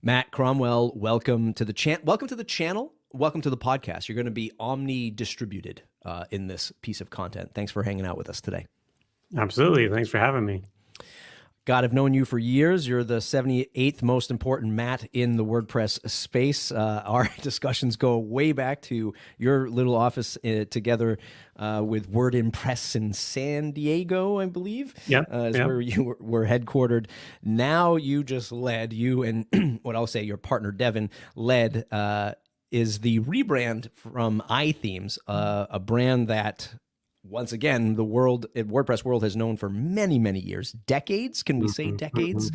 Matt Cromwell, welcome to the Welcome to the channel. Welcome to the podcast. You're going to be omni-distributed in this piece of content. Thanks for hanging out with us today. Absolutely. Thanks for having me. God, I've known you for years. You're the 78th most important Matt in the WordPress space. Our discussions go way back to your little office together with WordPress in San Diego, I believe. Yep. Is where you were headquartered. Now you just led, you and what I'll say your partner Devin led is the rebrand from iThemes, a brand that once again, the WordPress world has known for many, many years, decades, can we say decades,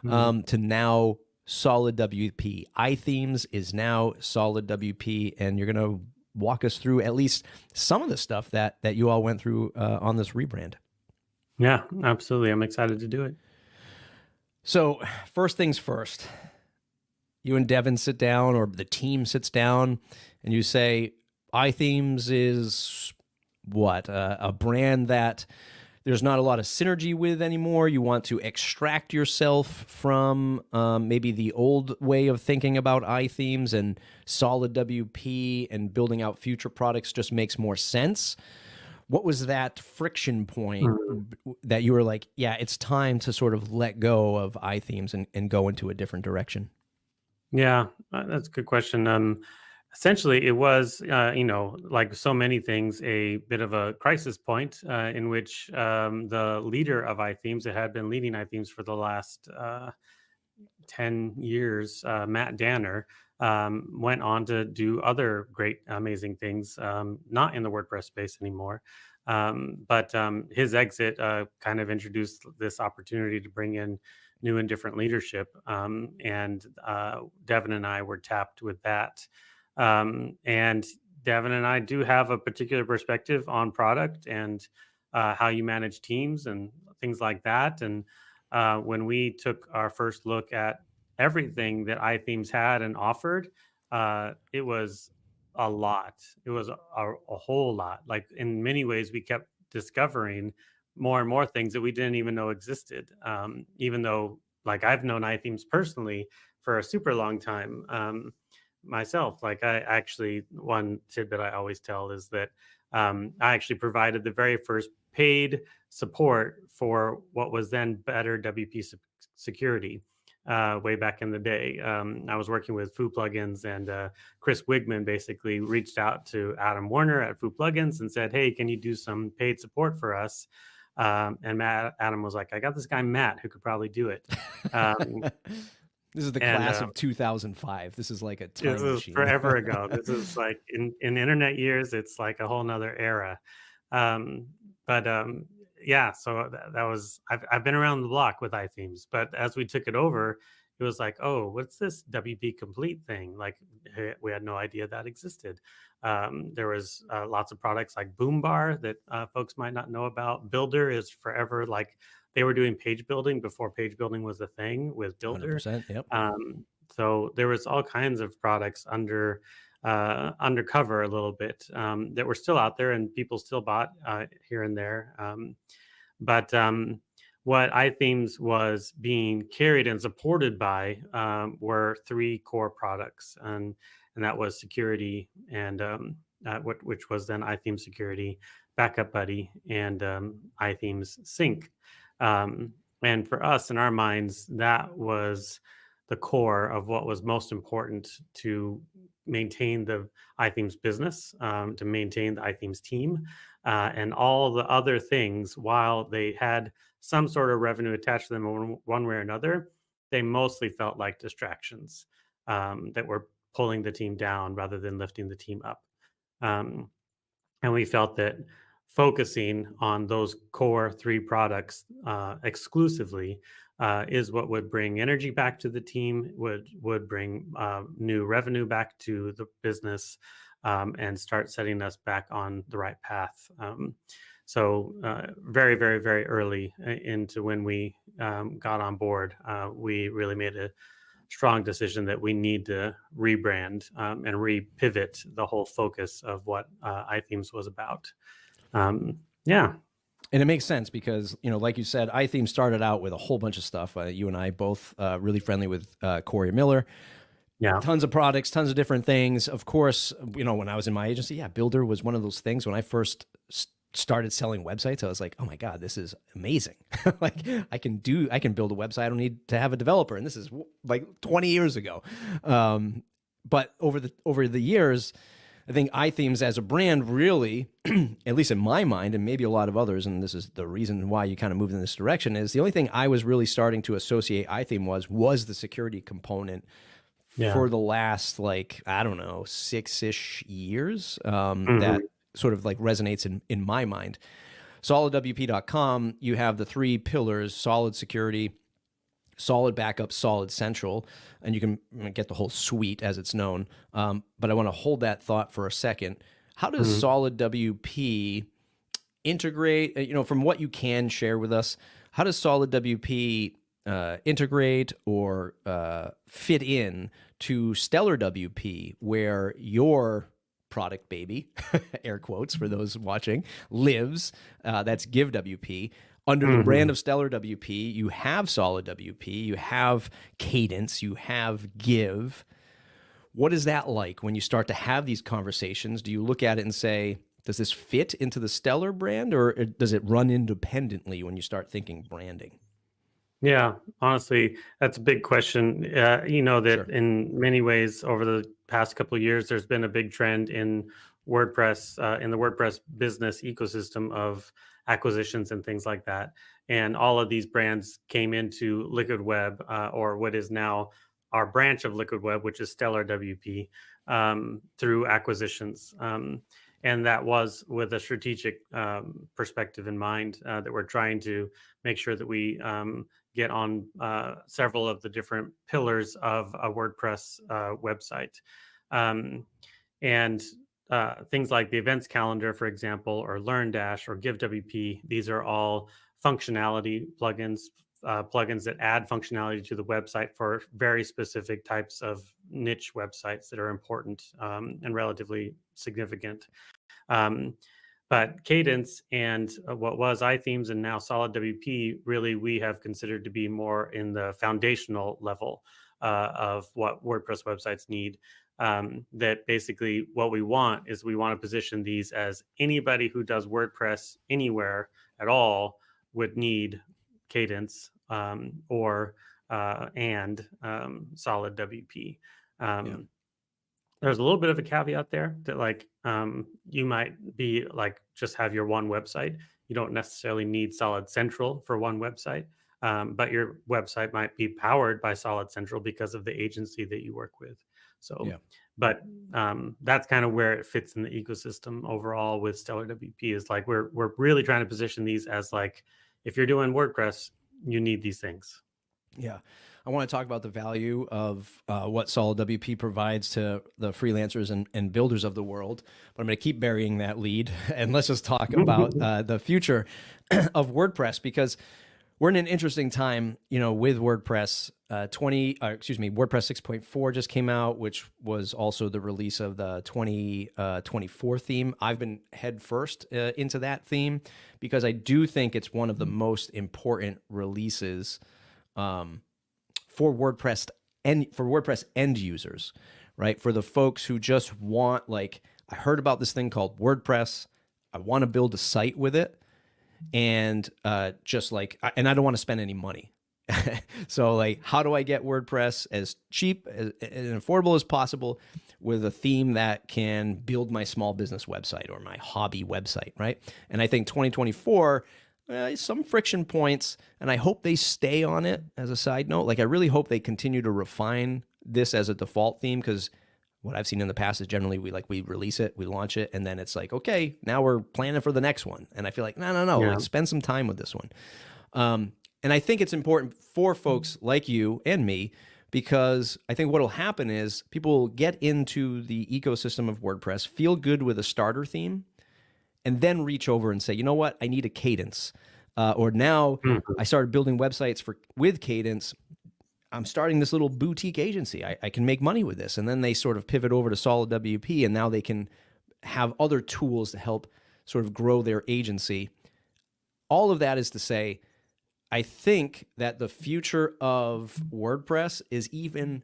to now SolidWP. iThemes is now SolidWP, and you're going to walk us through at least some of the stuff that you all went through on this rebrand. Yeah, absolutely. I'm excited to do it. So first things first, you and Devin sit down, or the team sits down, and you say, iThemes is what? A brand that there's not a lot of synergy with anymore. You want to extract yourself from maybe the old way of thinking about iThemes, and SolidWP and building out future products just makes more sense. What was that friction point that you were like, yeah, it's time to sort of let go of iThemes and go into a different direction? Yeah, that's a good question. Essentially, it was, like so many things, a bit of a crisis point in which the leader of iThemes, that had been leading iThemes for the last 10 years, Matt Danner, went on to do other great, amazing things, not in the WordPress space anymore. But his exit kind of introduced this opportunity to bring in new and different leadership. And Devin and I were tapped with that. And Devin and I do have a particular perspective on product and how you manage teams and things like that. And when we took our first look at everything that iThemes had and offered, it was a lot. It was a whole lot. Like, in many ways, we kept discovering more and more things that we didn't even know existed. Even though, like, I've known iThemes personally for a super long time. Myself, like, I actually, one tidbit I always tell is that I actually provided the very first paid support for what was then better WP security way back in the day. I was working with Foo Plugins, and Chris Wigman basically reached out to Adam Warner at Foo Plugins and said, hey, can you do some paid support for us? And Adam was like, I got this guy, Matt, who could probably do it. This is the class of 2005. This is like a time machine. This is forever ago. This is like in internet years, it's like a whole nother era. Yeah, so that was, I've been around the block with iThemes, but as we took it over, it was like, oh, what's this WP Complete thing? Like, we had no idea that existed. There was lots of products like Boombar that folks might not know about. Builder is forever, like, they were doing page building before page building was a thing with Builder. 100%, yep. So there was all kinds of products undercover a little bit that were still out there, and people still bought here and there. But what iThemes was being carried and supported by were three core products, and that was security, and which was then iThemes Security, Backup Buddy, and iThemes Sync. And for us, in our minds, that was the core of what was most important to maintain the iThemes business, to maintain the iThemes team, and all the other things. While they had some sort of revenue attached to them one way or another, they mostly felt like distractions that were pulling the team down rather than lifting the team up. And we felt that focusing on those core three products exclusively is what would bring energy back to the team, would bring new revenue back to the business, and start setting us back on the right path. So very, very, very early into when we got on board, we really made a strong decision that we need to rebrand and repivot the whole focus of what iThemes was about. Yeah. And it makes sense because, like you said, iTheme started out with a whole bunch of stuff. You and I both really friendly with Corey Miller. Yeah. Tons of products, tons of different things. Of course, when I was in my agency, Builder was one of those things. When I first started selling websites, I was like, oh my God, this is amazing. Like I can build a website. I don't need to have a developer. And this is like 20 years ago. But over the years, I think iThemes as a brand really, at least in my mind, and maybe a lot of others, and this is the reason why you kind of moved in this direction, is the only thing I was really starting to associate iTheme was the security component for the last, like, I don't know, 6-ish years, that sort of like resonates in my mind. SolidWP.com, you have the 3 pillars: solid security, solid backup, solid central, and you can get the whole suite as it's known. But I want to hold that thought for a second. How does SolidWP integrate, from what you can share with us, how does SolidWP integrate or fit in to StellarWP, where your product baby, air quotes for those watching, lives? That's GiveWP. Under the brand of StellarWP, you have SolidWP, you have Cadence, you have Give. What is that like when you start to have these conversations? Do you look at it and say, does this fit into the Stellar brand, or does it run independently when you start thinking branding? Yeah, honestly, that's a big question. That Sure. in many ways over the past couple of years, there's been a big trend in WordPress, in the WordPress business ecosystem of acquisitions and things like that. And all of these brands came into Liquid Web, or what is now our branch of Liquid Web, which is Stellar WP, through acquisitions. And that was with a strategic perspective in mind, that we're trying to make sure that we get on several of the different pillars of a WordPress website. And things like the events calendar, for example, or LearnDash or GiveWP, these are all functionality plugins, plugins that add functionality to the website for very specific types of niche websites that are important and relatively significant. But Cadence and what was iThemes and now SolidWP, really we have considered to be more in the foundational level of what WordPress websites need. That basically what we want is we want to position these as anybody who does WordPress anywhere at all would need Cadence or SolidWP. There's a little bit of a caveat there that like you might be like just have your one website. You don't necessarily need Solid Central for one website, but your website might be powered by Solid Central because of the agency that you work with. So, but that's kind of where it fits in the ecosystem overall with Stellar WP is like we're really trying to position these as like if you're doing WordPress, you need these things. Yeah. I want to talk about the value of what SolidWP provides to the freelancers and builders of the world, but I'm going to keep burying that lead and let's just talk about the future of WordPress, because we're in an interesting time, with WordPress. WordPress 6.4 just came out, which was also the release of the 2024 theme. I've been head first into that theme because I do think it's one of the most important releases for WordPress end users, right? For the folks who just want, like, I heard about this thing called WordPress. I want to build a site with it. And just like, and I don't want to spend any money. So like, how do I get WordPress as cheap and affordable as possible with a theme that can build my small business website or my hobby website, right? And I think 2024, some friction points, and I hope they stay on it. As a side note, like I really hope they continue to refine this as a default theme, because what I've seen in the past is generally we release it, we launch it, and then it's like, okay, now we're planning for the next one. And I feel like, no, like spend some time with this one. And I think it's important for folks like you and me, because I think what will happen is people will get into the ecosystem of WordPress, feel good with a starter theme, and then reach over and say, you know what, I need a Cadence. Or now I started building websites with Cadence. I'm starting this little boutique agency. I can make money with this. And then they sort of pivot over to SolidWP, and now they can have other tools to help sort of grow their agency. all of that is to say, I think that the future of WordPress is even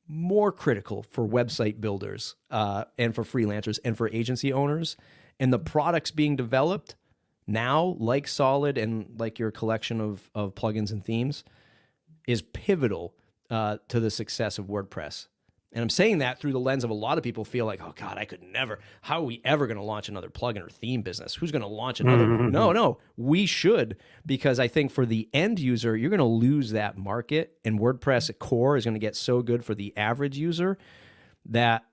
more critical for website builders and for freelancers and for agency owners. And the products being developed now, like Solid and like your collection of plugins and themes, is pivotal to the success of WordPress. And I'm saying that through the lens of a lot of people feel like, oh God, I could never, how are we ever going to launch another plugin or theme business? Who's going to launch another? No, we should, because I think for the end user, you're going to lose that market, and WordPress core is going to get so good for the average user that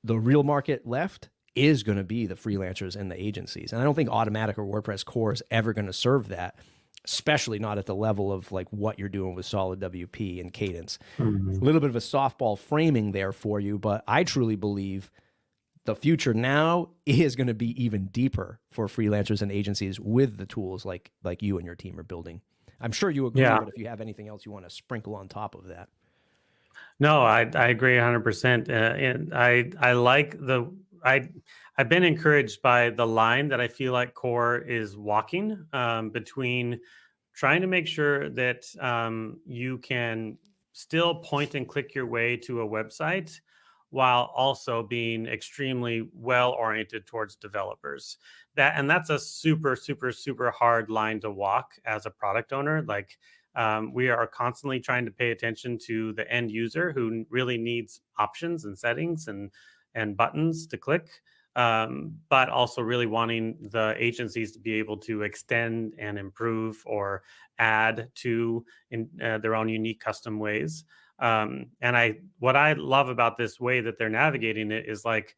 the real market left is going to be the freelancers and the agencies. And I don't think Automatic or WordPress core is ever going to serve that, especially not at the level of like what you're doing with SolidWP and Cadence. A little bit of a softball framing there for you, but I truly believe the future now is going to be even deeper for freelancers and agencies with the tools like you and your team are building. I'm sure you agree, but if you have anything else you want to sprinkle on top of that. No, I agree 100%. And I like I've been encouraged by the line that I feel like Core is walking between trying to make sure that you can still point and click your way to a website while also being extremely well oriented towards developers. That's a super, super, super hard line to walk as a product owner. Like we are constantly trying to pay attention to the end user who really needs options and settings and buttons to click, but also really wanting the agencies to be able to extend and improve or add to their own unique custom ways. What I love about this way that they're navigating it is like,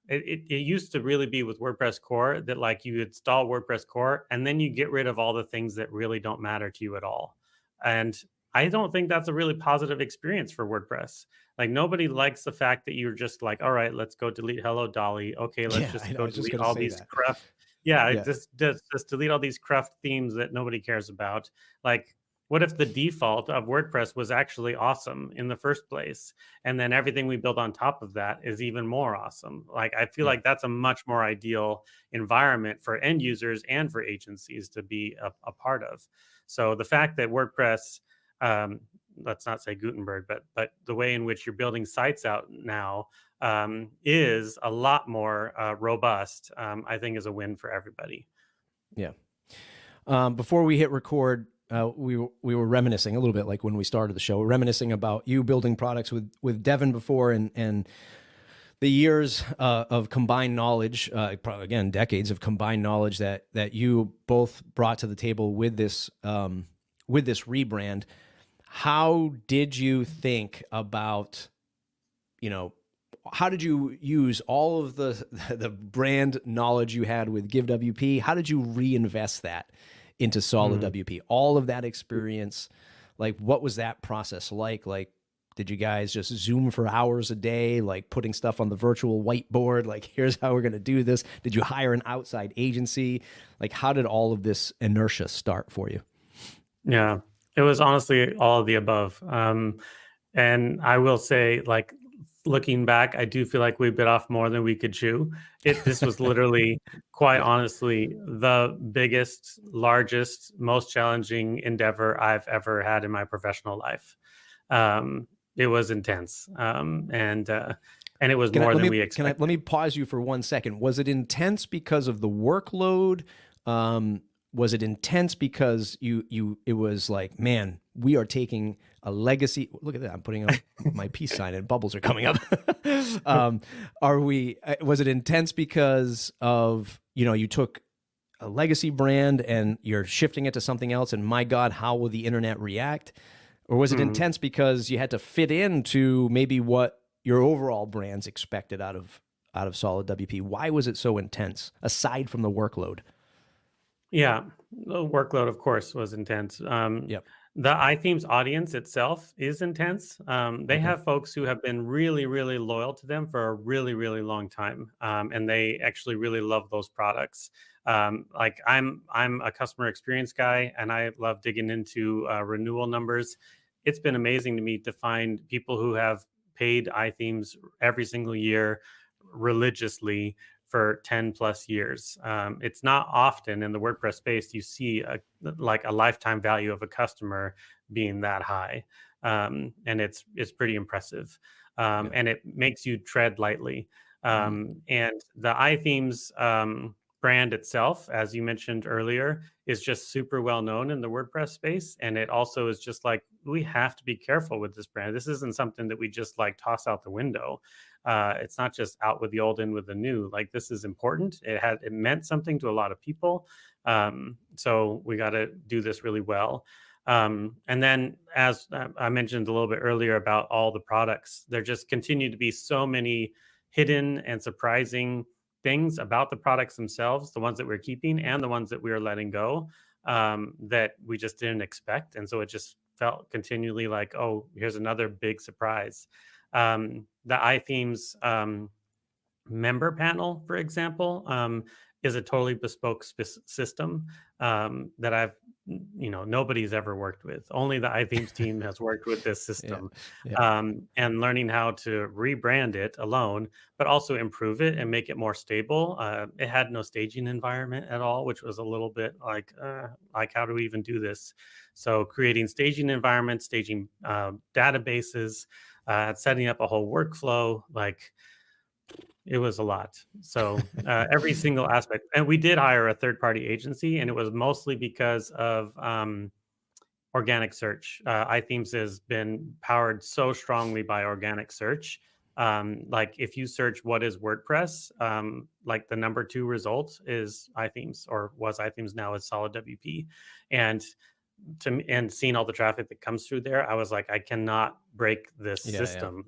it used to really be with WordPress core that like you install WordPress core and then you get rid of all the things that really don't matter to you at all. And I don't think that's a really positive experience for WordPress. Like nobody likes the fact that you're just like, all right, let's go delete Hello Dolly. Okay, let's go delete all these cruft. Just delete all these cruft themes that nobody cares about. Like, what if the default of WordPress was actually awesome in the first place? And then everything we build on top of that is even more awesome. Like, I feel like that's a much more ideal environment for end users and for agencies to be a part of. So the fact that WordPress, let's not say Gutenberg, but the way in which you're building sites out now is a lot more robust, I think is a win for everybody. Yeah. Before we hit record, we were reminiscing a little bit, like when we started the show, we're reminiscing about you building products with Devin before and the years of combined knowledge, again, decades of combined knowledge that you both brought to the table with this rebrand. How did you think about, how did you use all of the brand knowledge you had with GiveWP? How did you reinvest that into SolidWP? All of that experience, like what was that process like? Like, did you guys just Zoom for hours a day, like putting stuff on the virtual whiteboard? Like, here's how we're going to do this. Did you hire an outside agency? Like, how did all of this inertia start for you? Yeah, it was honestly all of the above. And I will say, like, looking back, I do feel like we bit off more than we could chew. This was literally, quite honestly, the biggest, largest, most challenging endeavor I've ever had in my professional life. It was intense, and it was more than we expected. Let me pause you for 1 second. Was it intense because of the workload? Was it intense because it was like, man, we are taking a legacy. Look at that. I'm putting up my peace sign and bubbles are coming up. Was it intense because of, you took a legacy brand and you're shifting it to something else, and my God, how will the internet react? Or was it intense because you had to fit into maybe what your overall brands expected out of SolidWP? Why was it so intense, aside from the workload? Yeah, the workload, of course, was intense. The iThemes audience itself is intense. They have folks who have been really, really loyal to them for a really, really long time, and they actually really love those products. Like I'm a customer experience guy, and I love digging into renewal numbers. It's been amazing to me to find people who have paid iThemes every single year religiously for 10 plus years. It's not often in the WordPress space you see like a lifetime value of a customer being that high. And it's pretty impressive. Yeah. And it makes you tread lightly. Mhm. And the iThemes brand itself, as you mentioned earlier, is just super well known in the WordPress space. And it also is just like, we have to be careful with this brand. This isn't something that we just like toss out the window. It's not just out with the old, in with the new. Like, this is important. It meant something to a lot of people. So we got to do this really well. And then, as I mentioned a little bit earlier about all the products, there just continue to be so many hidden and surprising things about the products themselves, the ones that we're keeping and the ones that we are letting go, that we just didn't expect. And so it just felt continually like, oh, here's another big surprise. The iThemes member panel, for example, is a totally bespoke system that nobody's ever worked with. Only the iThemes team has worked with this Yeah. system, Yeah. and learning how to rebrand it alone, but also improve it and make it more stable. It had no staging environment at all, which was a little bit like how do we even do this? So creating staging environments, staging databases, setting up a whole workflow, like it was a lot. So every single aspect, and we did hire a third-party agency, and it was mostly because of organic search. iThemes has been powered so strongly by organic search. Like, if you search what is WordPress, like the number 2 result is iThemes, or was iThemes, now is SolidWP. And and seeing all the traffic that comes through there, I was like, I cannot break this Yeah. Yeah. system.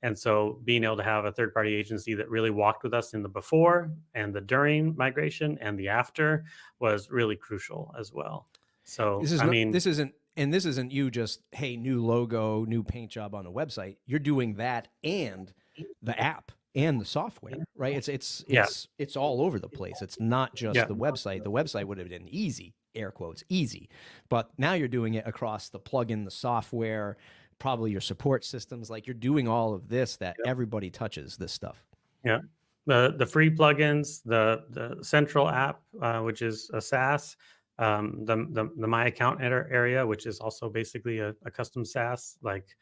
And so being able to have a third party agency that really walked with us in the before and the during migration and the after was really crucial as well. So, This is I not, mean, this isn't you just, hey, new logo, new paint job on a website. You're doing that and the app and the software, right? yeah, It's all over the place. It's not just yeah, the website. The website would have been easy, air quotes, easy. But now you're doing it across the plugin, the software, probably your support systems. Like, you're doing all of this that everybody touches this stuff. yeah. The free plugins, the central app, which is a SaaS, the My Account area, which is also basically a custom SaaS. Like,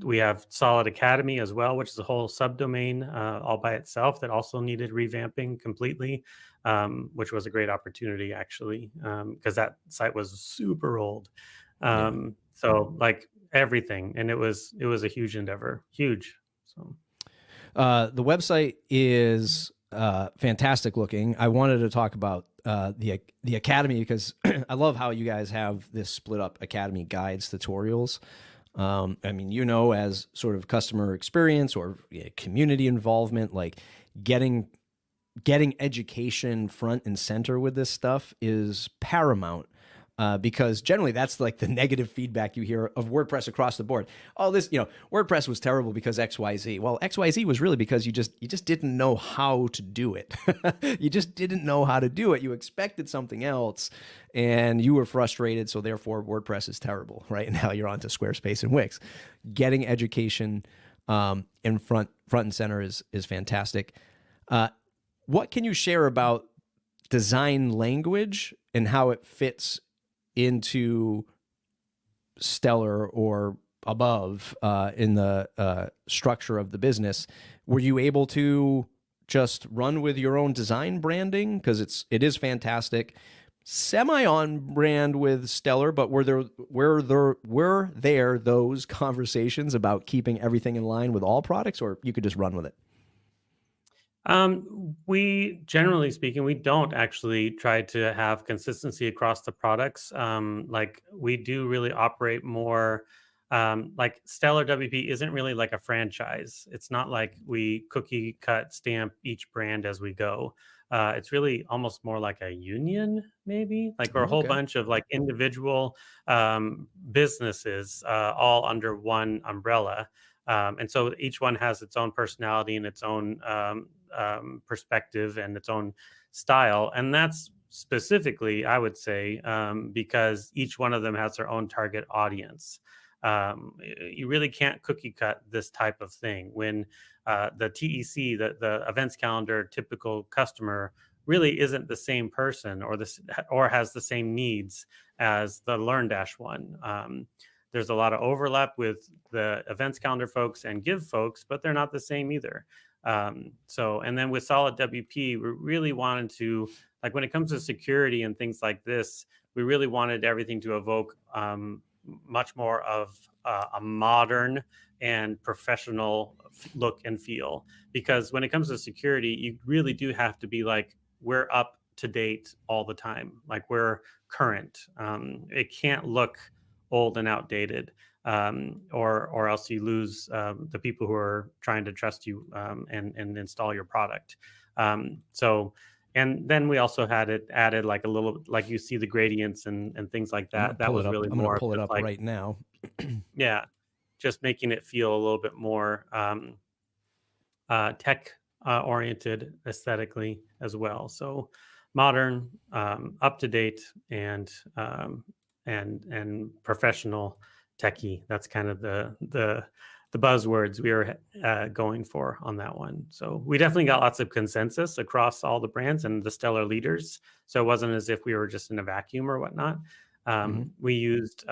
we have Solid Academy as well, which is a whole subdomain all by itself that also needed revamping completely, which was a great opportunity actually, because that site was super old. Yeah. So like everything, and it was a huge endeavor, huge. So. The website is fantastic looking. I wanted to talk about the academy because I love how you guys have this split up academy guides, tutorials. I mean, as sort of customer experience or community involvement, like getting education front and center with this stuff is paramount. Because generally that's like the negative feedback you hear of WordPress across the board. Oh, WordPress was terrible because XYZ. Well, XYZ was really because you just didn't know how to do it. You just didn't know how to do it. You expected something else and you were frustrated. So therefore WordPress is terrible, right? And now you're on to Squarespace and Wix. Getting education in front and center is fantastic. What can you share about design language and how it fits into Stellar or above in the structure of the business? Were you able to just run with your own design branding? Because it is fantastic, semi on brand with Stellar, but were there those conversations about keeping everything in line with all products, or you could just run with it? We, generally speaking, we don't actually try to have consistency across the products. Like, we do really operate more, like Stellar WP isn't really like a franchise. It's not like we cookie cut stamp each brand as we go. It's really almost more like a union, maybe, like, or a whole Okay. bunch of like individual businesses all under one umbrella. And so each one has its own personality and its own perspective and its own style. And that's specifically, I would say, because each one of them has their own target audience. You really can't cookie cut this type of thing when the TEC, the events calendar typical customer, really isn't the same person or has the same needs as the LearnDash one. There's a lot of overlap with the events calendar folks and Give folks, but they're not the same either. And then with SolidWP, we really wanted to, like, when it comes to security and things like this, we really wanted everything to evoke much more of a modern and professional look and feel. Because when it comes to security, you really do have to be like, we're up to date all the time, like we're current. It can't look old and outdated, or else you lose the people who are trying to trust you and install your product. So, and then we also had it added like a little, like you see the gradients and things like I'm gonna that. That pull it was up. really I'm gonna more of pull it just up like, right now. yeah, just making it feel a little bit more tech oriented aesthetically as well. So modern, up to date, and professional techie. That's kind of the buzzwords we were going for on that one. So we definitely got lots of consensus across all the brands and the stellar leaders. So it wasn't as if we were just in a vacuum or whatnot. We used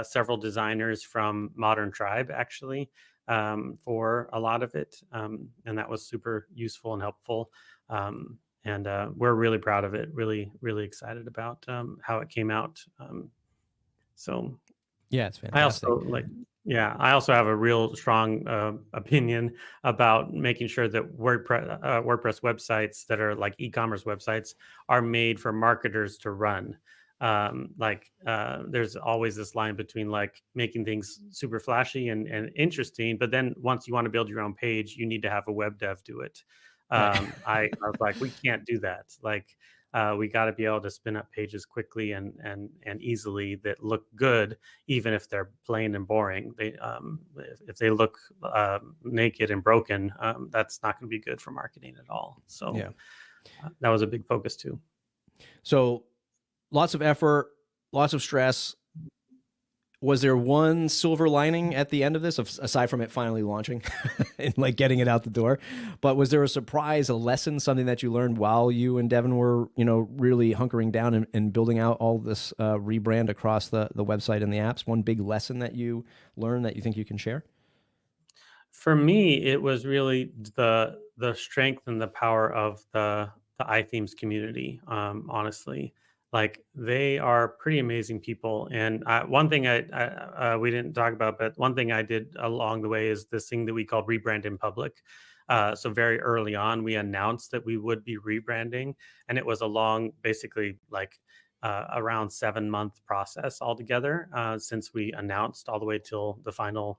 several designers from Modern Tribe actually for a lot of it, and that was super useful and helpful. And we're really proud of it. Really, really excited about how it came out. So Yeah, it's I fantastic. also like, yeah, I also have a real strong opinion about making sure that WordPress websites that are like e-commerce websites are made for marketers to run. There's always this line between like making things super flashy and interesting, but then once you want to build your own page, you need to have a web dev do it. Right. I was like, we can't do that. Like, we got to be able to spin up pages quickly and easily that look good, even if they're plain and boring. If they look naked and broken, that's not going to be good for marketing at all. So Yeah. that was a big focus too. So lots of effort, lots of stress. Was there one silver lining at the end of this, aside from it finally launching and like getting it out the door? But was there a surprise, a lesson, something that you learned while you and Devin were, really hunkering down and building out all this rebrand across the website and the apps? One big lesson that you learned that you think you can share? For me, it was really the strength and the power of the iThemes community. Honestly, like they are pretty amazing people. And one thing we didn't talk about, but one thing I did along the way is this thing that we called rebrand in public. So very early on, we announced that we would be rebranding, and it was a long, basically like around 7-month process altogether since we announced all the way till the final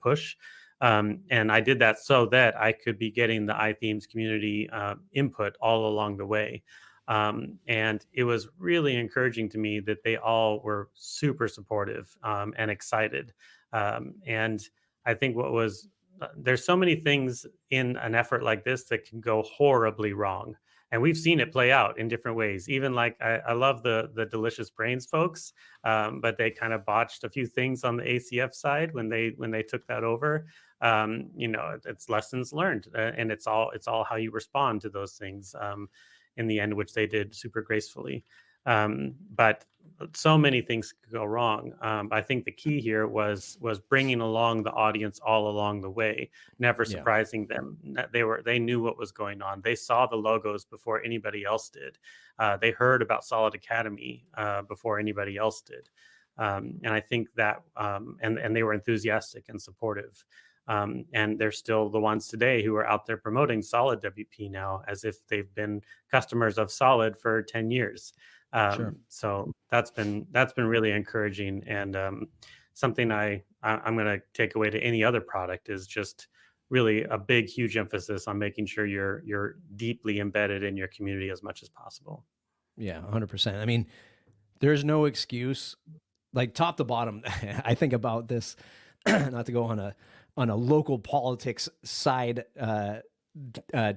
push. And I did that so that I could be getting the iThemes community input all along the way. And it was really encouraging to me that they all were super supportive and excited. And I think there's so many things in an effort like this that can go horribly wrong. And we've seen it play out in different ways. Even like I love the Delicious Brains folks, but they kind of botched a few things on the ACF side when they took that over. It's lessons learned, and it's all how you respond to those things in the end, which they did super gracefully. But so many things could go wrong. I think the key here was bringing along the audience all along the way, never Yeah. surprising them. They knew what was going on. They saw the logos before anybody else did. They heard about Solid Academy before anybody else did. And I think that and they were enthusiastic and supportive. And they're still the ones today who are out there promoting SolidWP now as if they've been customers of Solid for 10 years. Sure. So that's been really encouraging, and something I'm going to take away to any other product is just really a big, huge emphasis on making sure you're deeply embedded in your community as much as possible. Yeah, 100%. I mean, there's no excuse, like top to bottom. I think about this, not to go on a local politics side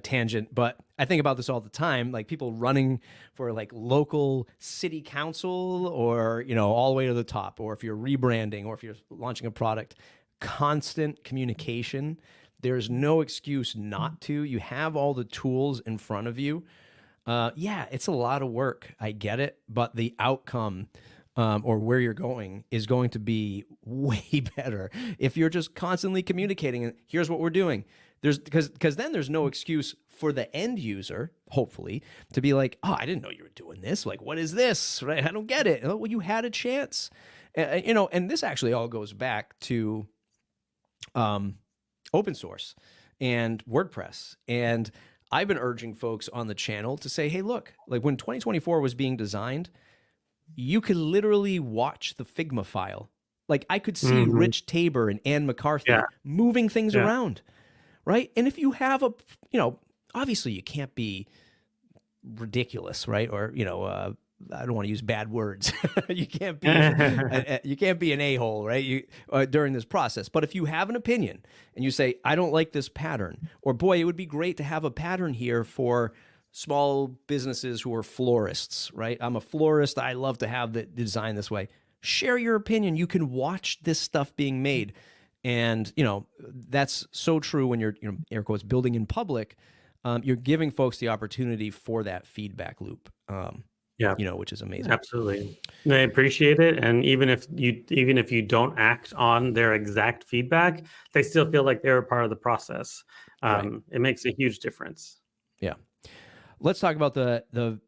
tangent, but I think about this all the time. Like people running for like local city council, or all the way to the top, or if you're rebranding, or if you're launching a product, constant communication. There's no excuse not to. You have all the tools in front of you. Yeah, it's a lot of work. I get it, but the outcome, or where you're going, is going to be way better if you're just constantly communicating. And here's what we're doing. There's because then there's no excuse for the end user, hopefully, to be like, oh, I didn't know you were doing this. Like, what is this? Right? I don't get it. Oh, well, you had a chance. And this actually all goes back to open source and WordPress. And I've been urging folks on the channel to say, hey, look, like when 2024 was being designed, you could literally watch the Figma file. Like I could see Hmm. Rich Tabor and Ann McCarthy Yeah. moving things Yeah. around, right? And if you have obviously you can't be ridiculous, right? Or I don't want to use bad words. You can't be you can't be an a-hole, right? During this process. But if you have an opinion and you say, I don't like this pattern, or boy, it would be great to have a pattern here for small businesses who are florists, right? I'm a florist. I love to have the design this way. Share your opinion. You can watch this stuff being made. And, that's so true when you're, air quotes, building in public. You're giving folks the opportunity for that feedback loop, Yeah. which is amazing. Absolutely. They appreciate it. And even if you don't act on their exact feedback, they still feel like they're a part of the process. Right. It makes a huge difference. Yeah. Let's talk about the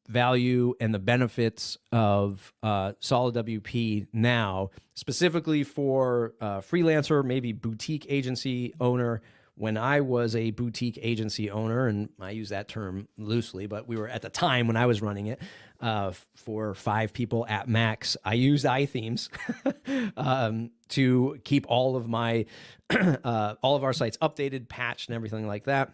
value and the benefits of SolidWP now, specifically for freelancer, maybe boutique agency owner. When I was a boutique agency owner, and I use that term loosely, but we were at the time when I was running it for 5 people at max, I used iThemes to keep all of my all of our sites updated, patched, and everything like that.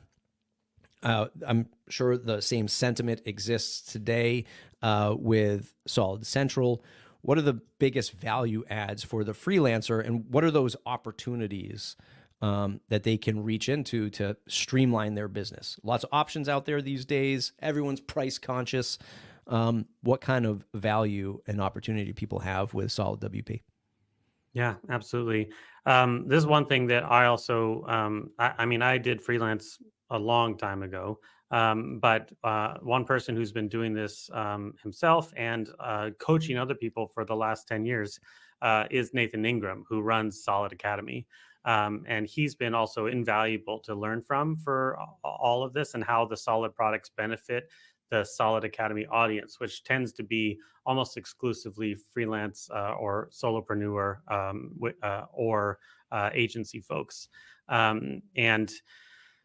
I'm sure the same sentiment exists today with Solid Central. What are the biggest value adds for the freelancer, and what are those opportunities that they can reach into to streamline their business? Lots of options out there these days. Everyone's price conscious. What kind of value and opportunity do people have with SolidWP? Yeah, absolutely. This is one thing that I also, I mean, I did freelance a long time ago, but one person who's been doing this himself and coaching other people for the last 10 years is Nathan Ingram, who runs Solid Academy. And he's been also invaluable to learn from for all of this and how the Solid products benefit the Solid Academy audience, which tends to be almost exclusively freelance or solopreneur or agency folks. And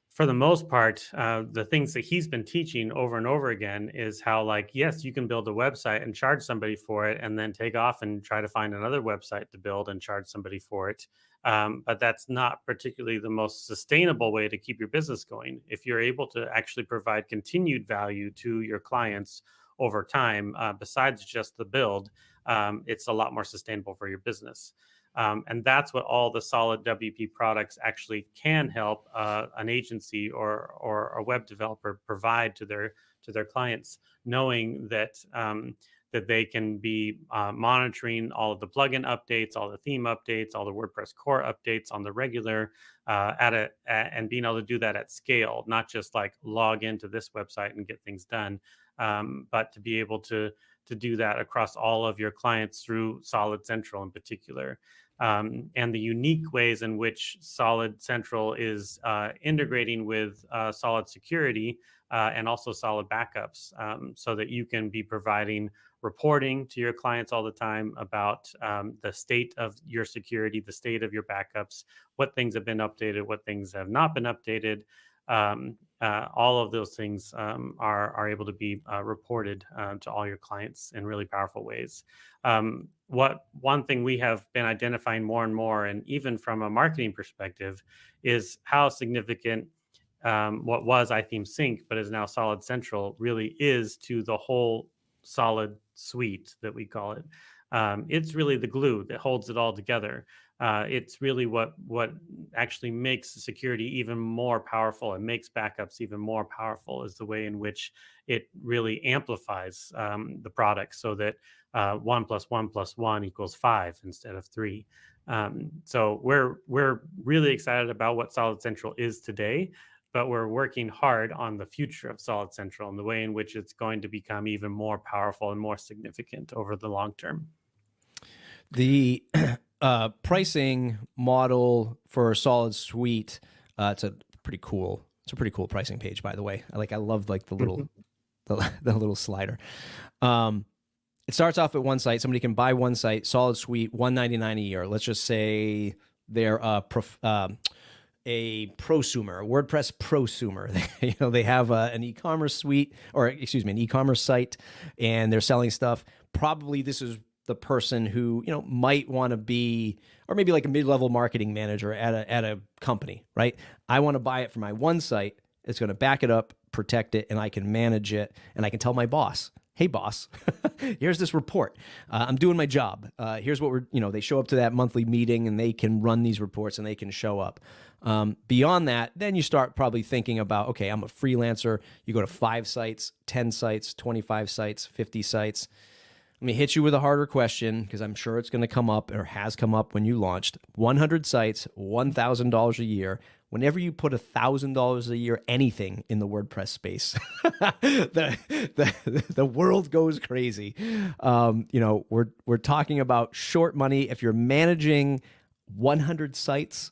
for the most part, the things that he's been teaching over and over again is how, like, yes, you can build a website and charge somebody for it, and then take off and try to find another website to build and charge somebody for it. But that's not particularly the most sustainable way to keep your business going. If you're able to actually provide continued value to your clients over time, besides just the build, it's a lot more sustainable for your business. And that's what all the Solid WP products actually can help an agency or a web developer provide to their clients, knowing that that they can be monitoring all of the plugin updates, all the theme updates, all the WordPress core updates on the regular, and being able to do that at scale, not just like log into this website and get things done, but to be able to do that across all of your clients through Solid Central in particular. And the unique ways in which Solid Central is integrating with Solid Security and also Solid Backups, so that you can be providing reporting to your clients all the time about the state of your security, the state of your backups, what things have been updated, what things have not been updated. All of those things are able to be reported to all your clients in really powerful ways. One thing we have been identifying more and more, and even from a marketing perspective, is how significant what was iTheme Sync, but is now Solid Central, really is to the whole Solid suite that we call it. It's really the glue that holds it all together. It's really what actually makes security even more powerful and makes backups even more powerful is the way in which it really amplifies the product, so that 1+1+1 = 5 instead of 3. So we're really excited about what Solid Central is today, but we're working hard on the future of Solid Central and the way in which it's going to become even more powerful and more significant over the long term. The pricing model for Solid Suite, it's a pretty cool pricing page, by the way. I love like the little the little slider. It starts off at one site. Somebody can buy one site, Solid Suite, $199 a year. Let's just say they're a prosumer, a WordPress prosumer. They have an e-commerce suite, or excuse me, an e-commerce site, and they're selling stuff. Probably this is the person who might want to be, or maybe like a mid-level marketing manager at a company, right? I want to buy it for my one site. It's going to back it up, protect it, and I can manage it, and I can tell my boss, hey boss, here's this report. I'm doing my job. Here's what they show up to that monthly meeting and they can run these reports and they can show up. Beyond that, then you start probably thinking about, okay, I'm a freelancer. You go to 5 sites, 10 sites, 25 sites, 50 sites. Let me hit you with a harder question because I'm sure it's going to come up or has come up when you launched. 100 sites, $1,000 a year. Whenever you put $1,000 a year, anything in the WordPress space, the world goes crazy. We're talking about short money. If you're managing 100 sites,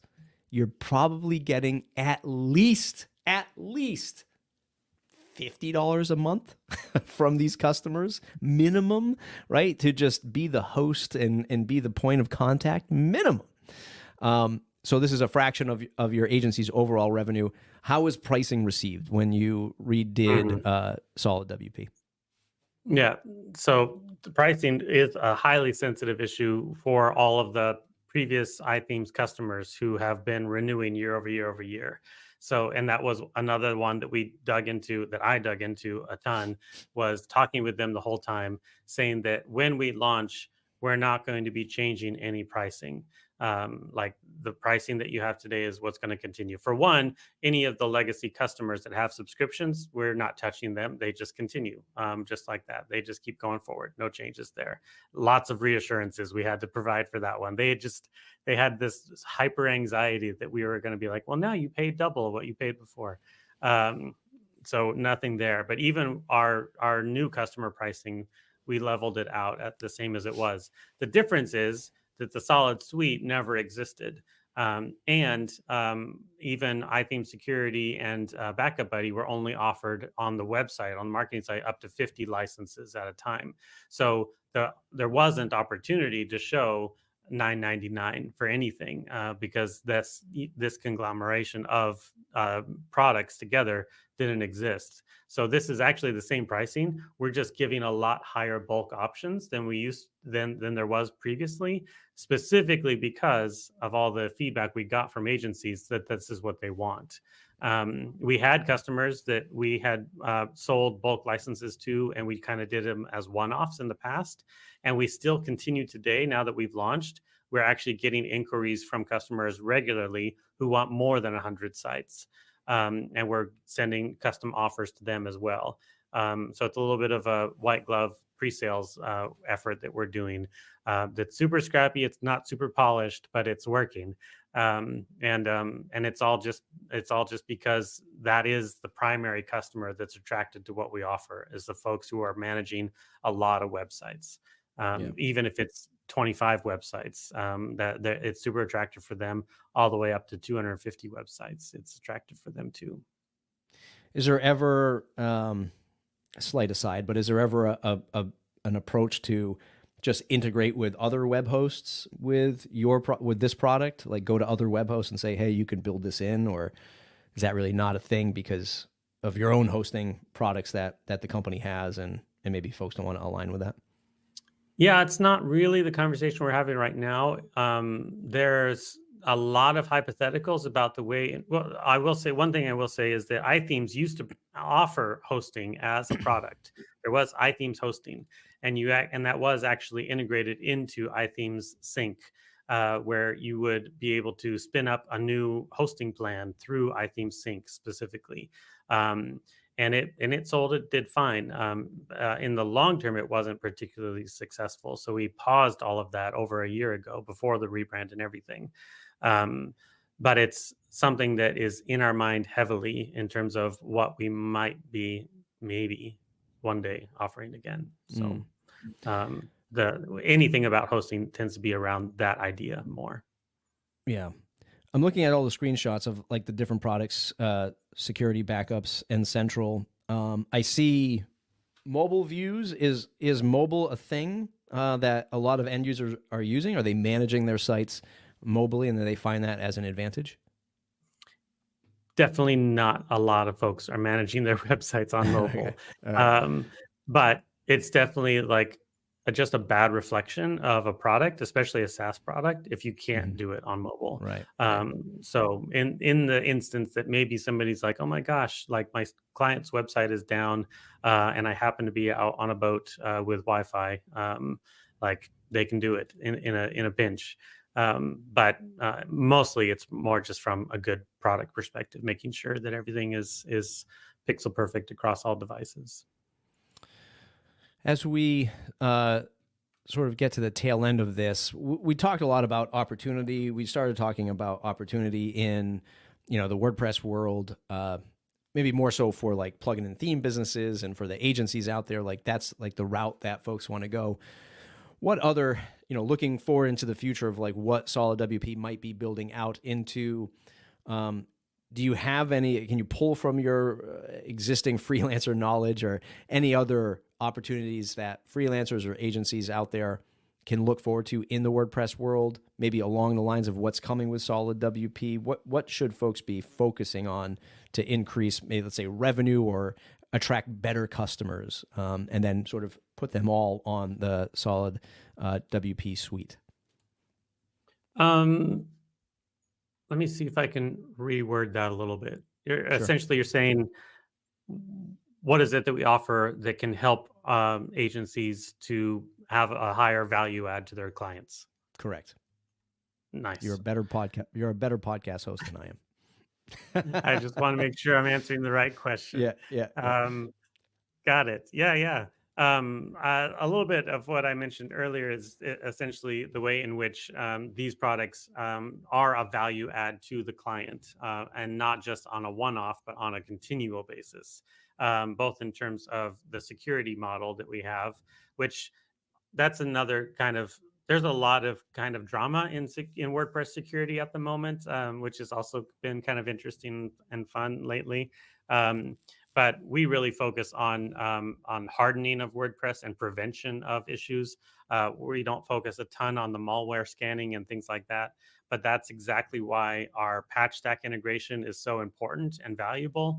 you're probably getting at least $50 a month from these customers, minimum, right? To just be the host and be the point of contact, minimum. So this is a fraction of your agency's overall revenue. How was pricing received when you redid SolidWP? Yeah, so the pricing is a highly sensitive issue for all of the previous iThemes customers who have been renewing year over year over year. So, and that was another one that I dug into a ton, was talking with them the whole time, saying that when we launch, we're not going to be changing any pricing. Like the pricing that you have today is what's going to continue. For one, any of the legacy customers that have subscriptions, we're not touching them. They just continue just like that. They just keep going forward. No changes there. Lots of reassurances we had to provide for that one. They had this hyper anxiety that we were going to be like, well, now you paid double what you paid before. So nothing there. But even our new customer pricing, we leveled it out at the same as it was. The difference is that the Solid Suite never existed. And even iTheme Security and Backup Buddy were only offered on the website, on the marketing site, up to 50 licenses at a time. So there wasn't opportunity to show $9.99 for anything because this conglomeration of products together didn't exist. So this is actually the same pricing. We're just giving a lot higher bulk options than there was previously, specifically because of all the feedback we got from agencies that this is what they want. We had customers that we had sold bulk licenses to, and we kind of did them as one-offs in the past. And we still continue today. Now that we've launched, we're actually getting inquiries from customers regularly who want more than 100 sites. And we're sending custom offers to them as well. So it's a little bit of a white glove pre-sales effort that we're doing. That's super scrappy. It's not super polished, but it's working. And it's all just because that is the primary customer that's attracted to what we offer, is the folks who are managing a lot of websites. Even if it's 25 websites, that it's super attractive for them, all the way up to 250 websites. It's attractive for them too. Is there ever a slight aside, but is there ever an approach to just integrate with other web hosts with this product? Like go to other web hosts and say, hey, you can build this in, or is that really not a thing because of your own hosting products that the company has, and maybe folks don't want to align with that? Yeah, it's not really the conversation we're having right now. There's a lot of hypotheticals about the way. Well, I will say one thing. I will say is that iThemes used to offer hosting as a product. There was iThemes hosting, and that was actually integrated into iThemes Sync. where you would be able to spin up a new hosting plan through iThemes Sync specifically. And it sold. It did fine. In the long term, it wasn't particularly successful. So we paused all of that over a year ago before the rebrand and everything. Um, but it's something that is in our mind heavily in terms of what we might be maybe one day offering again. So the anything about hosting tends to be around that idea more. Yeah. I'm looking at all the screenshots of like the different products, security backups and central. I see mobile views. Is mobile a thing that a lot of end users are using? Are they managing their sites mobily and then they find that as an advantage? Definitely not a lot of folks are managing their websites on Okay. mobile. All right. But it's definitely like just a bad reflection of a product, especially a SaaS product, if you can't do it on mobile. Right. So in the instance that maybe somebody's like, oh my gosh, like my client's website is down, and I happen to be out on a boat with Wi-Fi, like they can do it in a pinch. But mostly it's more just from a good product perspective, making sure that everything is pixel perfect across all devices. As we sort of get to the tail end of this, we talked a lot about opportunity. We started talking about opportunity in, the WordPress world, maybe more so for like plugin and theme businesses and for the agencies out there. Like that's like the route that folks want to go. What other, looking forward into the future of like what SolidWP might be building out into, do you have any, can you pull from your existing freelancer knowledge or any other opportunities that freelancers or agencies out there can look forward to in the WordPress world, maybe along the lines of what's coming with SolidWP? What should folks be focusing on to increase, maybe let's say revenue or attract better customers, and then sort of put them all on the SolidWP suite? Let me see if I can reword that a little bit. Sure. You're saying, what is it that we offer that can help agencies to have a higher value add to their clients? Correct. Nice. You're a better podcast host than I am. I just want to make sure I'm answering the right question. Yeah. Got it. Yeah. A little bit of what I mentioned earlier is essentially the way in which these products are a value add to the client, and not just on a one-off, but on a continual basis, both in terms of the security model that we have, which that's another kind of, there's a lot of kind of drama in WordPress security at the moment, which has also been kind of interesting and fun lately. But we really focus on hardening of WordPress and prevention of issues. We don't focus a ton on the malware scanning and things like that. But that's exactly why our patch stack integration is so important and valuable.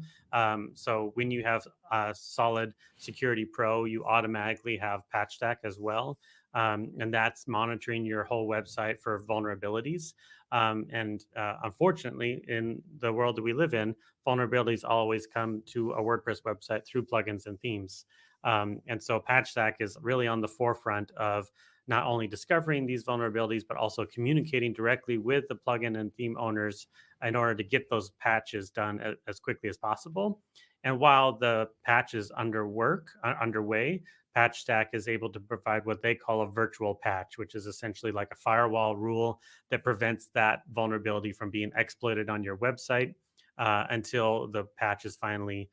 So when you have Solid Security Pro, you automatically have patch stack as well. And that's monitoring your whole website for vulnerabilities. And unfortunately, in the world that we live in, vulnerabilities always come to a WordPress website through plugins and themes. And so Patch Stack is really on the forefront of not only discovering these vulnerabilities, but also communicating directly with the plugin and theme owners in order to get those patches done as quickly as possible. And while the patch is underway, Patch Stack is able to provide what they call a virtual patch, which is essentially like a firewall rule that prevents that vulnerability from being exploited on your website until the patch is finally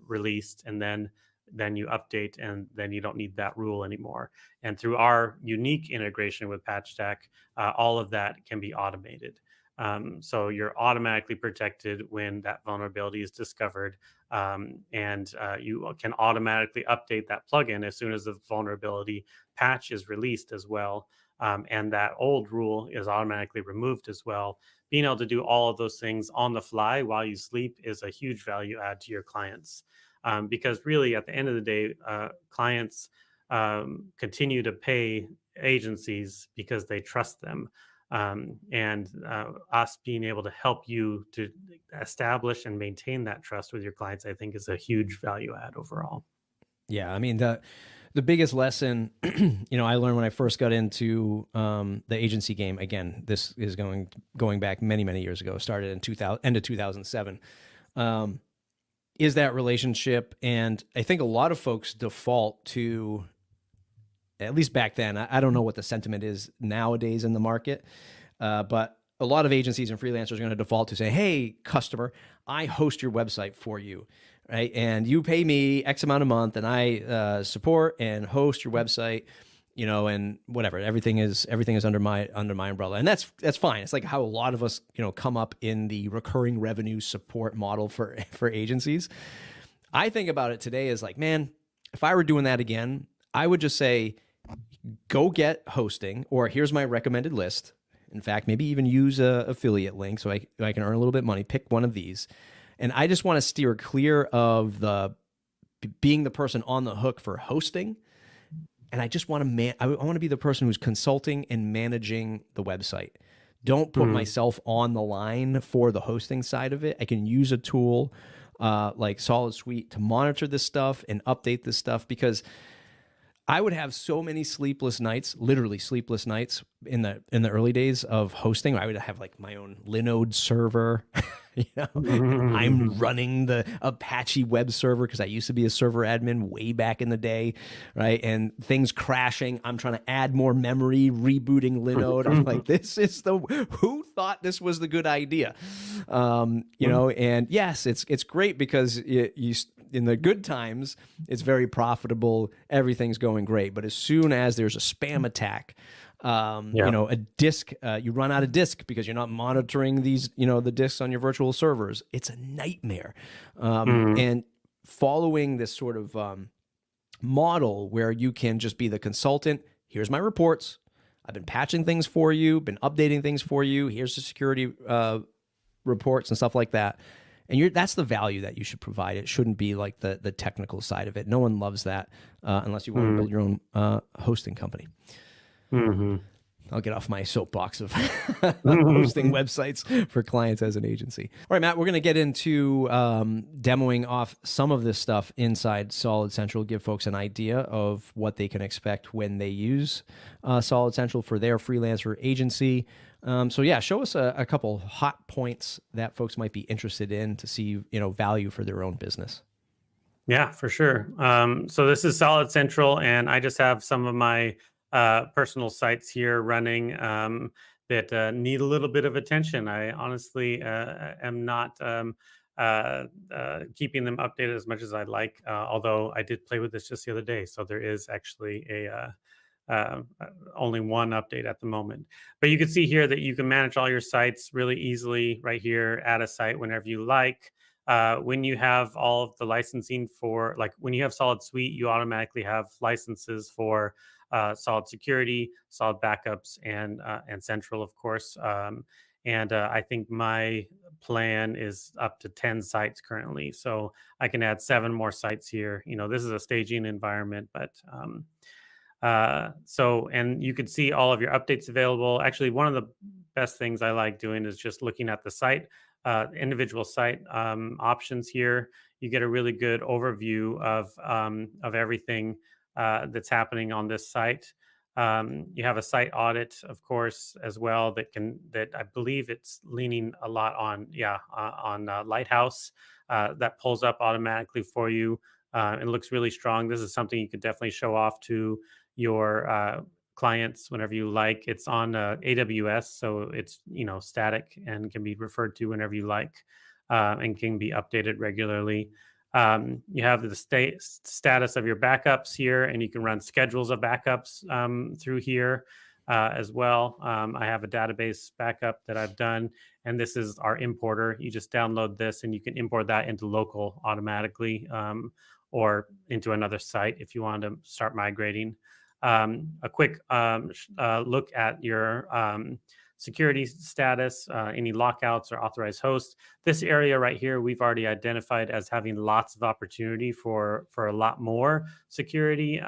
released, and then you update, and then you don't need that rule anymore. And through our unique integration with Patch Stack, all of that can be automated. So you're automatically protected when that vulnerability is discovered, and you can automatically update that plugin as soon as the vulnerability patch is released as well. And that old rule is automatically removed as well. Being able to do all of those things on the fly while you sleep is a huge value add to your clients. Because really, at the end of the day, clients continue to pay agencies because they trust them. And us being able to help you to establish and maintain that trust with your clients, I think, is a huge value add overall. Yeah, I mean The biggest lesson, I learned when I first got into the agency game. Again, this is going back many, many years ago. Started in 2000, end of 2007. Is that relationship, and I think a lot of folks default to, at least back then. I don't know what the sentiment is nowadays in the market, but a lot of agencies and freelancers are going to default to say, "Hey, customer, I host your website for you." Right, and you pay me X amount a month, and I support and host your website, and whatever. Everything is under my umbrella, and that's fine. It's like how a lot of us, come up in the recurring revenue support model for agencies. I think about it today as like, man, if I were doing that again, I would just say, go get hosting, or here's my recommended list. In fact, maybe even use a affiliate link so I can earn a little bit of money. Pick one of these. And I just want to steer clear of being the person on the hook for hosting. And I just want to I want to be the person who's consulting and managing the website. Don't put myself on the line for the hosting side of it. I can use a tool like SolidSuite to monitor this stuff and update this stuff, because I would have so many sleepless nights, literally sleepless nights in the early days of hosting. I would have like my own Linode server. I'm running the Apache web server because I used to be a server admin way back in the day, right? And things crashing. I'm trying to add more memory, rebooting Linode. I'm like, who thought this was the good idea? And yes, it's great because you in the good times, it's very profitable. Everything's going great. But as soon as there's a spam attack, a disk, you run out of disk because you're not monitoring these, the disks on your virtual servers. It's a nightmare. And following this sort of model where you can just be the consultant, here's my reports. I've been patching things for you, been updating things for you. Here's the security reports and stuff like that. And that's the value that you should provide. It shouldn't be like the technical side of it. No one loves that unless you want to build your own hosting company. I'll get off my soapbox of hosting websites for clients as an agency. All right, Matt, we're going to get into demoing off some of this stuff inside Solid Central, give folks an idea of what they can expect when they use Solid Central for their freelancer agency. Show us a couple hot points that folks might be interested in to see, value for their own business. Yeah, for sure. So this is Solid Central, and I just have some of my personal sites here running that need a little bit of attention. I honestly am not keeping them updated as much as I'd like, although I did play with this just the other day. So there is actually only one update at the moment. But you can see here that you can manage all your sites really easily right here, add a site whenever you like. When you have all of the licensing for, like when you have SolidSuite, you automatically have licenses for Solid Security, Solid Backups, and Central, of course. I think my plan is up to 10 sites currently. So I can add 7 more sites here. This is a staging environment, but and you can see all of your updates available. Actually, one of the best things I like doing is just looking at the site, individual site options here. You get a really good overview of everything that's happening on this site. You have a site audit, of course, as well, that I believe it's leaning a lot on Lighthouse that pulls up automatically for you. It looks really strong. This is something you could definitely show off to your clients whenever you like. It's on AWS, so it's static and can be referred to whenever you like, and can be updated regularly. You have the status of your backups here, and you can run schedules of backups through here as well. I have a database backup that I've done, and this is our importer. You just download this, and you can import that into local automatically, or into another site if you want to start migrating. A quick look at your security status, any lockouts or authorized hosts. This area right here, we've already identified as having lots of opportunity for a lot more security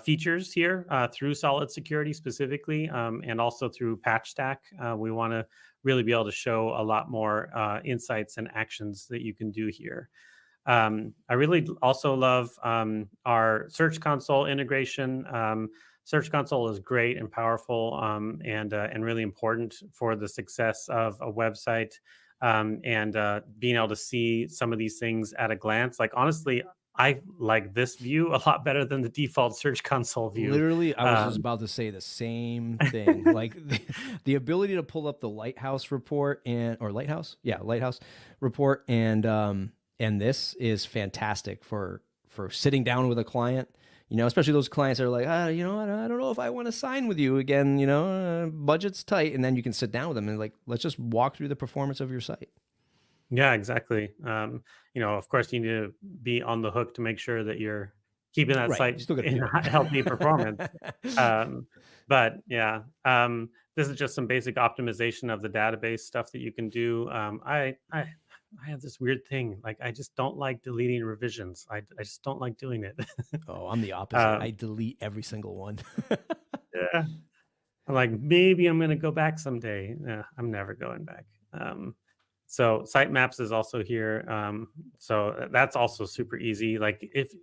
features here through Solid Security specifically, and also through Patch Stack. We want to really be able to show a lot more insights and actions that you can do here. I really also love our Search Console integration. Search Console is great and powerful, and really important for the success of a website, and being able to see some of these things at a glance. Like honestly, I like this view a lot better than the default Search Console view. Literally, I was just Um, about to say the same thing. Like the ability to pull up the Lighthouse report or Lighthouse report, and this is fantastic for sitting down with a client. Especially those clients that are like, I don't know if I want to sign with you again. Budget's tight, and then you can sit down with them and like, let's just walk through the performance of your site. Yeah, exactly. Of course, you need to be on the hook to make sure that you're keeping that Right, site you still got to in do a healthy performance. it. But yeah, this is just some basic optimization of the database stuff that you can do. I have this weird thing, like I just don't like deleting revisions. I just don't like doing it. Oh, I'm the opposite. I um, delete every single one. yeah, I'm like, maybe I'm gonna go back someday. I'm never going back. So sitemaps is also here. So that's also super easy. Like if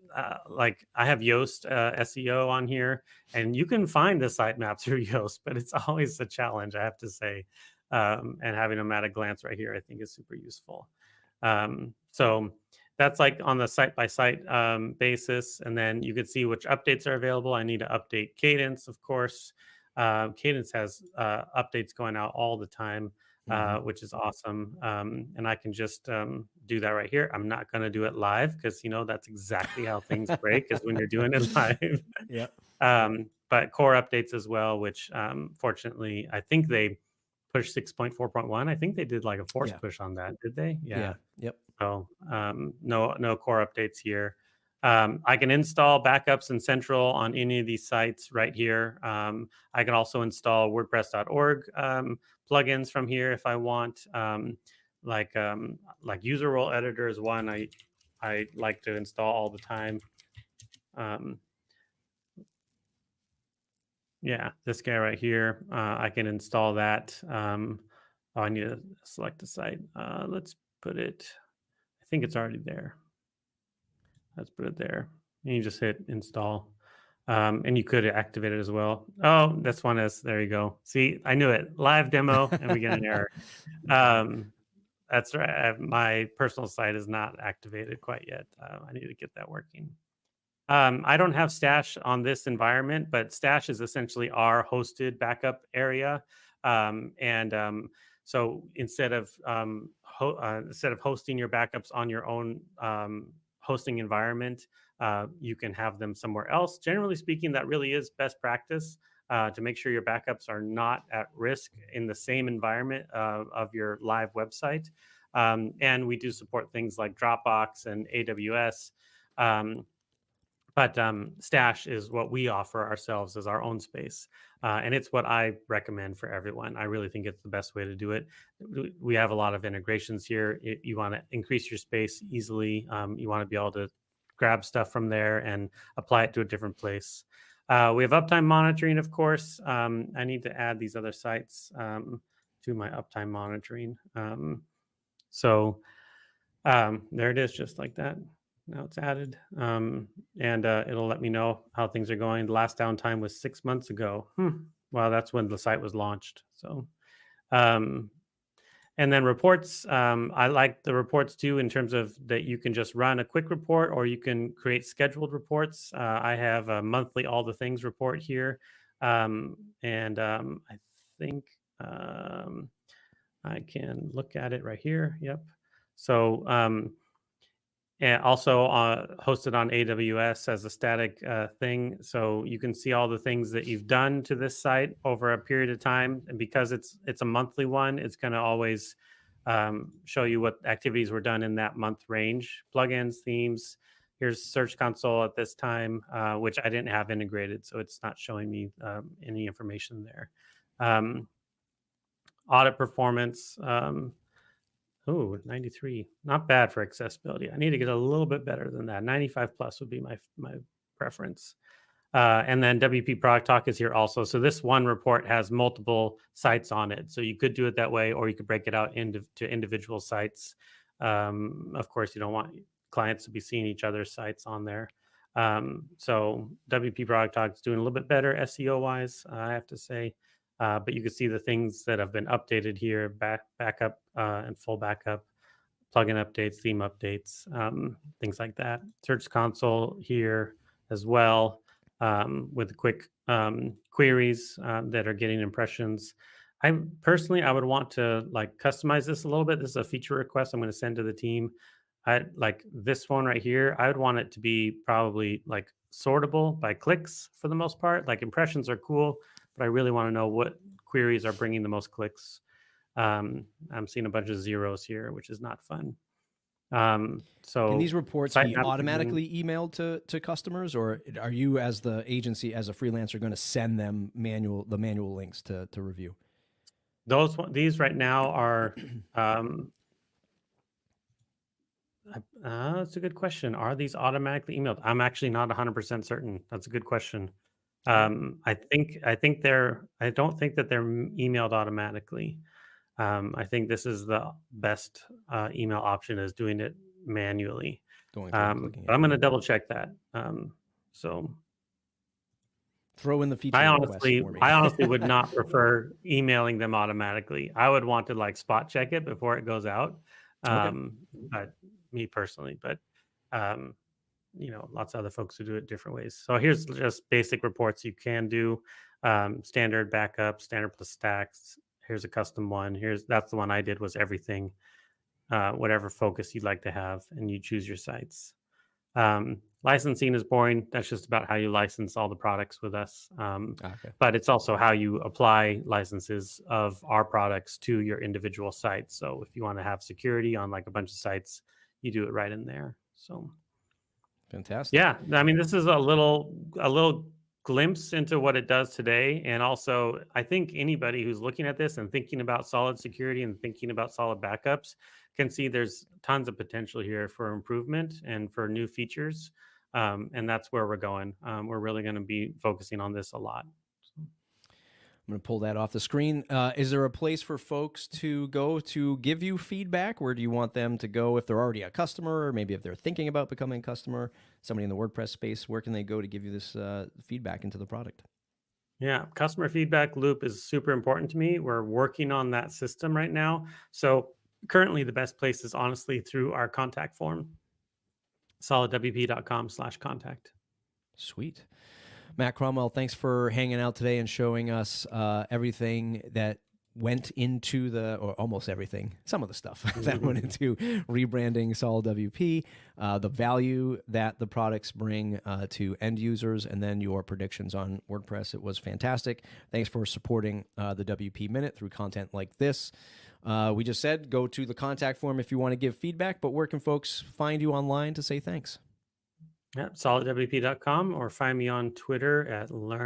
like I have Yoast SEO on here, and you can find the sitemap through Yoast, but it's always a challenge, I have to say. And having them at a glance right here, I think is super useful. So that's like on the site by site basis, and then you can see which updates are available. I need to update Cadence, of course. Cadence has updates going out all the time, which is awesome. And I can just do that right here. I'm not going to do it live because that's exactly how things break is when you're doing it live. Yeah. But core updates as well, which fortunately I think they pushed 6.4.1. I think they did like a force Yeah. push on that. Did they? Yeah. Yeah. Yep. So no core updates here. I can install backups in Central on any of these sites right here. I can also install WordPress.org plugins from here if I want. Like user role editor is one I like to install all the time. Yeah, this guy right here, I can install that. I need to select the site. Let's put it. I think it's already there. Let's put it there. And you just hit install. And you could activate it as well. Oh, this one is, there you go. See, I knew it. Live demo, and we get an error. That's right. My personal site is not activated quite yet. I need to get that working. I don't have Stash on this environment, but Stash is essentially our hosted backup area. So instead of hosting your backups on your own hosting environment, you can have them somewhere else. Generally speaking, that really is best practice to make sure your backups are not at risk in the same environment of your live website. And we do support things like Dropbox and AWS. But Stash is what we offer ourselves as our own space. And it's what I recommend for everyone. I really think it's the best way to do it. We have a lot of integrations here. You want to increase your space easily. You want to be able to grab stuff from there and apply it to a different place. We have uptime monitoring, of course. I need to add these other sites to my uptime monitoring. There it is, just like that. Now it's added, and it'll let me know how things are going. The last downtime was 6 months ago. Well, that's when the site was launched. So, and then reports. I like the reports too, in terms of that you can just run a quick report, or you can create scheduled reports. I have a monthly all the things report here, and I think I can look at it right here. Yep. So. And also hosted on AWS as a static thing. So you can see all the things that you've done to this site over a period of time. And because it's a monthly one, it's going to always show you what activities were done in that month range. Plugins, themes. Here's Search Console at this time, which I didn't have integrated. So it's not showing me any information there. Audit performance. Oh, 93. Not bad for accessibility. I need to get a little bit better than that. 95 plus would be my preference. And then WP Product Talk is here also. So this one report has multiple sites on it. So you could do it that way, or you could break it out to individual sites. Of course, you don't want clients to be seeing each other's sites on there. So WP Product Talk is doing a little bit better SEO wise, I have to say. But you can see the things that have been updated here: backup and full backup, plugin updates, theme updates, things like that. Search console here as well, with quick queries that are getting impressions. I personally, I would want to like customize this a little bit. This is a feature request I'm going to send to the team. I like this one right here. I would want it to be probably like sortable by clicks for the most part. Like impressions are cool, but I really want to know what queries are bringing the most clicks. I'm seeing a bunch of zeros here, which is not fun. Can these So reports site be navigation. automatically emailed to customers, or are you, as the agency, as a freelancer, going to send them the manual links to review? These right now are. That's a good question. Are these automatically emailed? I'm actually not 100% certain. That's a good question. All right. I think they're. I don't think that they're emailed automatically. I think this is the best email option, is doing it manually. Going through and clicking But it. I'm going to double check that. So Throw in the feature request for me. I honestly would not prefer emailing them automatically. I would want to like spot check it before it goes out. Okay. But me personally, but um, lots of other folks who do it different ways. So here's just basic reports you can do: standard backup, standard plus stacks. Here's a custom one. That's the one I did, was everything, whatever focus you'd like to have, and you choose your sites. Licensing is boring. That's just about how you license all the products with us. Okay. But it's also how you apply licenses of our products to your individual sites. So if you want to have security on like a bunch of sites, you do it right in there. So Fantastic. yeah, I mean, this is a little glimpse into what it does today. And also, I think anybody who's looking at this and thinking about solid security and thinking about solid backups can see there's tons of potential here for improvement and for new features. And that's where we're going. We're really going to be focusing on this a lot. I'm going to pull that off the screen. Is there a place for folks to go to give you feedback? Where do you want them to go if they're already a customer, or maybe if they're thinking about becoming a customer, somebody in the WordPress space? Where can they go to give you this feedback into the product? Yeah, customer feedback loop is super important to me. We're working on that system right now. So currently the best place is honestly through our contact form, solidwp.com/contact. Sweet. Matt Cromwell, thanks for hanging out today and showing us everything that went into or almost everything, some of the stuff that went into rebranding SolidWP, the value that the products bring to end users, and then your predictions on WordPress. It was fantastic. Thanks for supporting the WP Minute through content like this. We just said go to the contact form if you want to give feedback, but where can folks find you online to say thanks? Yeah, solidwp.com, or find me on Twitter at learn